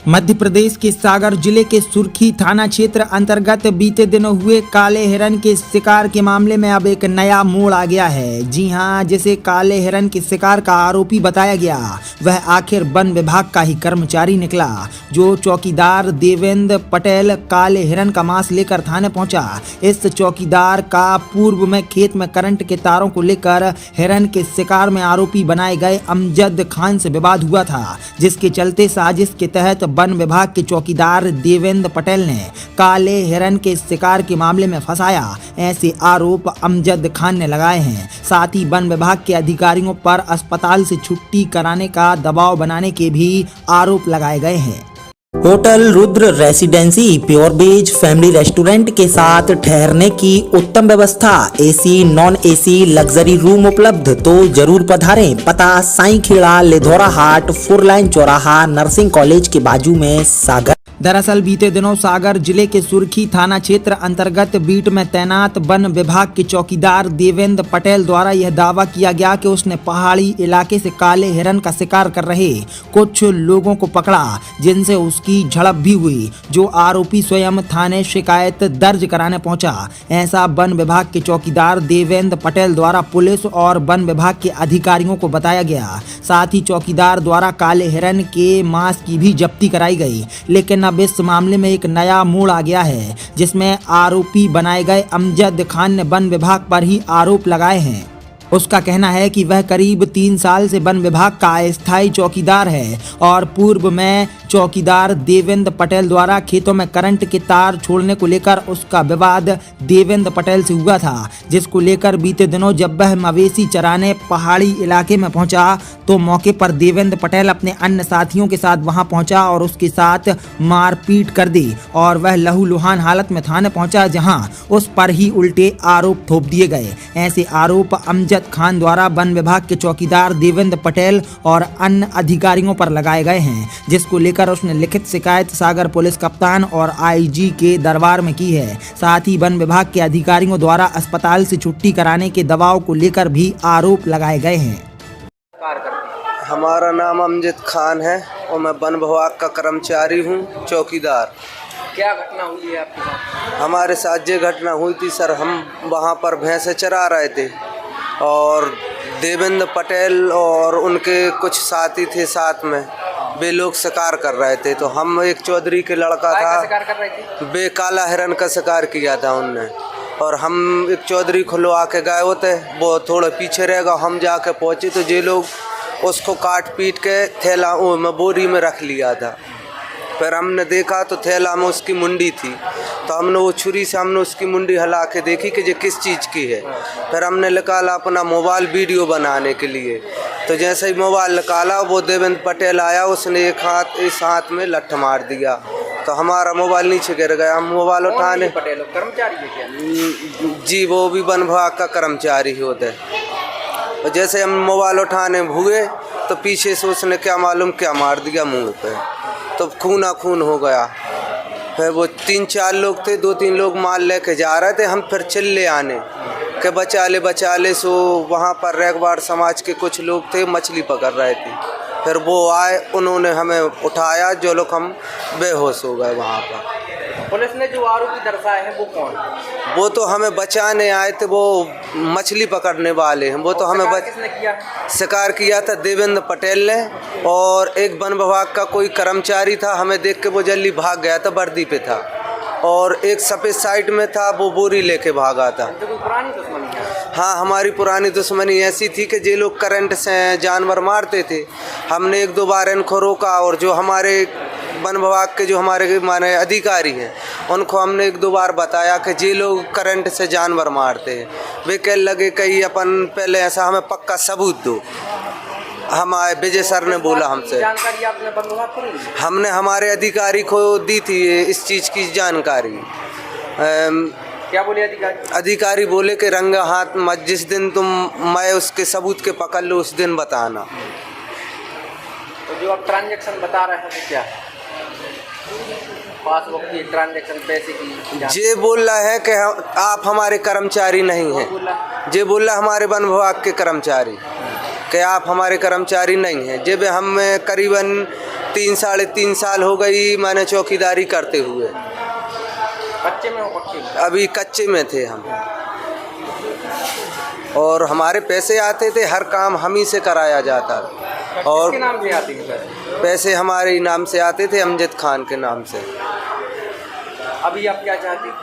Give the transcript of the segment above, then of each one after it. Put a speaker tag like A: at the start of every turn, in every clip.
A: मध्य प्रदेश के सागर जिले के सुरखी थाना क्षेत्र अंतर्गत बीते दिनों हुए काले हिरन के शिकार के मामले में अब एक नया मोड़ आ गया है। जी हां, जिसे काले हिरन के शिकार का आरोपी बताया गया वह आखिर वन विभाग का ही कर्मचारी निकला, जो चौकीदार देवेंद्र पटेल काले हिरन का मांस लेकर थाने पहुंचा। इस चौकीदार का पूर्व में खेत में करंट के तारों को लेकर हिरन के शिकार में आरोपी बनाए गए अमजद खान से विवाद हुआ था, जिसके चलते साजिश के तहत वन विभाग के चौकीदार देवेंद्र पटेल ने काले हिरन के शिकार के मामले में फंसाया। ऐसे आरोप अमजद खान ने लगाए हैं। साथ ही वन विभाग के अधिकारियों पर अस्पताल से छुट्टी कराने का दबाव बनाने के भी आरोप लगाए गए हैं। Hotel Rudra residency pure veg family restaurant के साथ ठहरने की उत्तम व्यवस्था, AC non AC luxury room उपलब्ध, तो जरूर पधारें। पता साई खेड़ा लेधौरा हाट 4 लाइन चौराहा नर्सिंग कॉलेज के बाजू में सागर। दरअसल बीते दिनों सागर जिले के सुरखी थाना क्षेत्र अंतर्गत बीट में तैनात वन विभाग के चौकीदार देवेंद्र पटेल द्वारा यह दावा किया गया कि उसने पहाड़ी इलाके से काले हिरन का शिकार कर रहे कुछ लोगों को पकड़ा, जिनसे उसकी झड़प भी हुई, जो आरोपी स्वयं थाने शिकायत दर्ज कराने पहुंचा। ऐसा वन विभाग के चौकीदार देवेंद्र पटेल द्वारा पुलिस और वन विभाग के अधिकारियों को बताया गया। साथ ही चौकीदार द्वारा काले हिरन के मांस की भी जब्ती कराई गई। लेकिन अब इस मामले में एक नया मोड़ आ गया है, जिसमें आरोपी बनाए गए अमजद खान ने वन विभाग पर ही आरोप लगाए हैं। उसका कहना है कि वह करीब 3 साल से वन विभाग का अस्थायी चौकीदार है और पूर्व में चौकीदार देवेंद्र पटेल द्वारा खेतों में करंट के तार छोड़ने को लेकर उसका विवाद देवेंद्र पटेल से हुआ था, जिसको लेकर बीते दिनों जब वह मवेशी चराने पहाड़ी इलाके में पहुंचा तो मौके पर देवेंद्र पटेल अपने अन्य साथियों के साथ वहां पहुंचा और उसके साथ मारपीट कर दी और वह लहूलुहान हालत में थाने पहुंचा, जहां उस पर ही उल्टे आरोप थोप दिए गए। ऐसे आरोप अमजद खान द्वारा वन विभाग के चौकीदार देवेंद्र पटेल और अन्य अधिकारियों पर लगाए गए हैं, जिसको लेकर उसने लिखित शिकायत सागर पुलिस कप्तान और आईजी के दरबार में की है। साथ ही वन विभाग के अधिकारियों द्वारा अस्पताल से छुट्टी कराने के दबाव को लेकर भी आरोप लगाए गए हैं।
B: हमारा नाम अमजद खान है और मैं वन विभाग का कर्मचारी हूँ, चौकीदार।
C: क्या घटना हुई है आपके साथ?
B: हमारे साथ ये घटना हुई थी सर, हम वहाँ पर भैंसे चरा रहे थे और देवेंद्र पटेल और उनके कुछ साथी थे साथ में, वे लोग शिकार कर रहे थे। तो हम एक चौधरी के लड़का था,
C: शिकार कर रहे थे?
B: वे काला हिरन का शिकार किया था उनने, और हम एक चौधरी खुलवा के गए होते, वो थोड़ा पीछे रह गया। हम जाके पहुँचे तो ये लोग उसको काट पीट के थैला में बोरी में रख लिया था। फिर हमने देखा तो थैला में उसकी मुंडी थी, तो हमने वो छुरी से हमने उसकी मुंडी हिला के देखी कि ये किस चीज़ की है। फिर हमने निकाला अपना मोबाइल वीडियो बनाने के लिए, तो जैसे ही मोबाइल निकाला वो देवेंद्र पटेल आया, उसने इस हाथ में लठ मार दिया, तो हमारा मोबाइल नीचे गिर गया। हम मोबाइल उठाने,
C: पटेल कर्मचारी है क्या?
B: जी वो भी वन विभाग का कर्मचारी होते हैं। और जैसे हम मोबाइल उठाने हुए तो पीछे से उसने क्या मालूम क्या मार दिया मुंह पे, तो खूना खून हो गया। फिर वो 3-4 लोग थे, 2-3 लोग माल लेके जा रहे थे। हम फिर चिल्ले आने के बचा ले। सो वहाँ पर रैगवाड़ समाज के कुछ लोग थे, मछली पकड़ रहे थे। फिर वो आए, उन्होंने हमें उठाया, जो लोग हम बेहोश हो गए वहाँ पर।
C: पुलिस ने जो आरोपी दर्शाए हैं वो कौन?
B: वो तो हमें बचाने आए थे, वो मछली पकड़ने वाले हैं। वो तो हमें
C: किसने किया?
B: शिकार किया था देवेंद्र पटेल ने, और एक वन विभाग का कोई कर्मचारी था, हमें देख के वो जल्दी भाग गया था, वर्दी पे था, और एक सफ़ेद साइड में था, वो बोरी लेके भागा था।
C: तो कोई पुरानी दुश्मनी है?
B: हाँ, हमारी पुरानी दुश्मनी ऐसी थी कि जे लोग करंट से जानवर मारते थे, हमने 1-2 बार इनको रोका, और जो हमारे वन विभाग के जो हमारे माने अधिकारी हैं उनको हमने 1-2 बार बताया कि जे लोग करंट से जानवर मारते हैं, वे कह लगे कि अपन पहले ऐसा हमें पक्का सबूत दो। हमारे विजय सर ने बोला हमसे,
C: जानकारी आपने वन विभाग को नहीं दी?
B: हमने हमारे अधिकारी को दी थी इस चीज़ की जानकारी।
C: क्या बोले अधिकारी?
B: अधिकारी बोले कि रंगा हाथ मत, जिस दिन मैं उसके सबूत के पकड़ लो उस दिन बताना।
C: तो जो आप ट्रांजैक्शन बता रहे हैं वो क्या है? पासबुक की ट्रांजैक्शन, पैसे की?
B: जे बोल रहा है कि आप हमारे कर्मचारी नहीं हैं, जे बोल रहा हमारे वन विभाग के कर्मचारी। कि आप हमारे कर्मचारी नहीं हैं। जब हम करीबन 3-3.5 साल हो गई मैंने चौकीदारी करते हुए।
C: कच्चे में हो पक्के में?
B: अभी कच्चे में थे हम, और हमारे पैसे आते थे, हर काम हम ही से कराया जाता। और
C: किसके नाम से आती है पैसे?
B: पैसे हमारे नाम से आते थे, अमजद खान के नाम से।
C: अभी आप क्या चाहती हैं?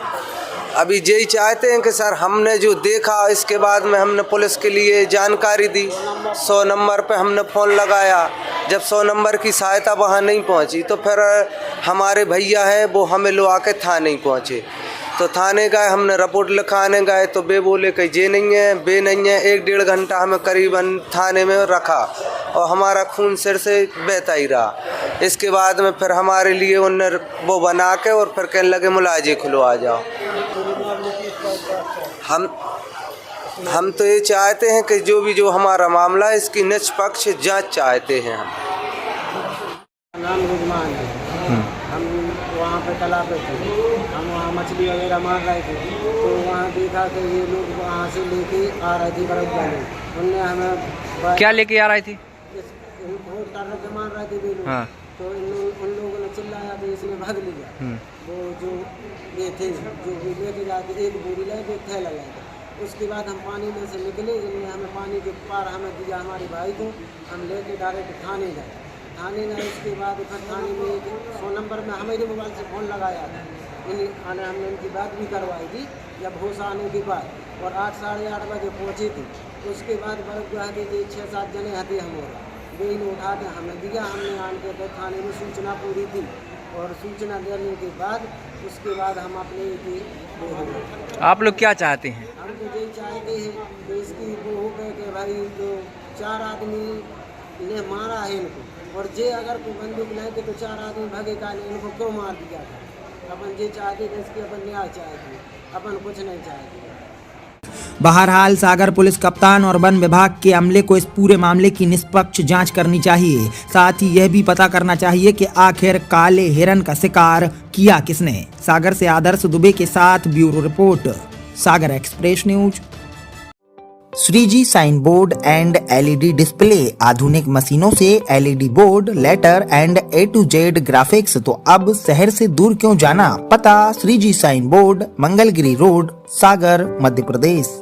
B: अभी यही चाहते हैं कि सर हमने जो देखा इसके बाद में हमने पुलिस के लिए जानकारी दी। 100 नंबर पे हमने फ़ोन लगाया। जब 100 नंबर की सहायता वहाँ नहीं पहुँची तो फिर हमारे भैया हैं वो हमें लो आके थाने पहुँचे। तो थाने गए, हमने रिपोर्ट लिखाने गए तो बे बोले कि ये नहीं है, बे नहीं है। 1-1.5 घंटा हमें करीबन थाने में रखा और हमारा खून सिर से बहता ही रहा। इसके बाद में फिर हमारे लिए उन्होंने वो बना के और फिर कहने लगे मुलाजे खुलो आ जाओ। हम तो ये चाहते हैं कि जो हमारा मामला है इसकी निष्पक्ष जांच चाहते हैं हम।
D: नाम रुजमान है। हम वहाँ पे तालाब पे थे, हम वहाँ मछली वगैरह मार रहे थे, तो वहाँ देखा कि ये लोग वहाँ से लेके आ रहे थे बरफ जाने। उनने हमें
C: क्या लेके आ रही थी?
D: के मार रहे थे वे लोग।
C: हाँ।
D: तो उन लोगों ने चिल्लाया तो इसने भाग लिया। वो जो ये थे जो लेके जाते, एक बोरी लाए थे, थैला लाए थे। उसके बाद हम पानी में से निकले, इनने हमें पानी के पार हमें दिया हमारे भाई को। हम लेके डायरेक्ट थाने गए। थाने गए उसके बाद फिर थाने में 100 नंबर में हमारे मोबाइल से फ़ोन लगाया था। हमने उनकी बात भी करवाई थी जब होश आने के बाद, और 8 साढ़े 8 बजे पहुँचे थे। उसके बाद बर्फ जो आते थे 6-7 जने आते हम वे इन उठा के हमें दिया। हमने आन के फिर थाने में सूचना पूरी थी, और सूचना देने के बाद उसके बाद हम अपने
C: आप लोग क्या चाहते हैं?
D: हम तो यही चाहते हैं कि इसकी वो हो गए कि भाई जो 4 आदमी ने मारा है इनको, और जे अगर कोई बंदूक लाए थे तो 4 आदमी भागे का इनको क्यों मार दिया था। अपन ये चाहते थे इसकी अपन न्याय चाहते, अपन कुछ नहीं चाहते।
A: बहरहाल सागर पुलिस कप्तान और वन विभाग के अमले को इस पूरे मामले की निष्पक्ष जांच करनी चाहिए। साथ ही यह भी पता करना चाहिए कि आखिर काले हिरन का शिकार किया किसने। सागर से आदर्श दुबे के साथ bureau report, Sagar express news. Shreeji sign board and LED display, आधुनिक मशीनों से LED board, letter and A to Z graphics. तो अब शहर से दूर क्यों जाना? पता Shreeji sign board, Mangalgiri road, Sagar, Madhya प्रदेश।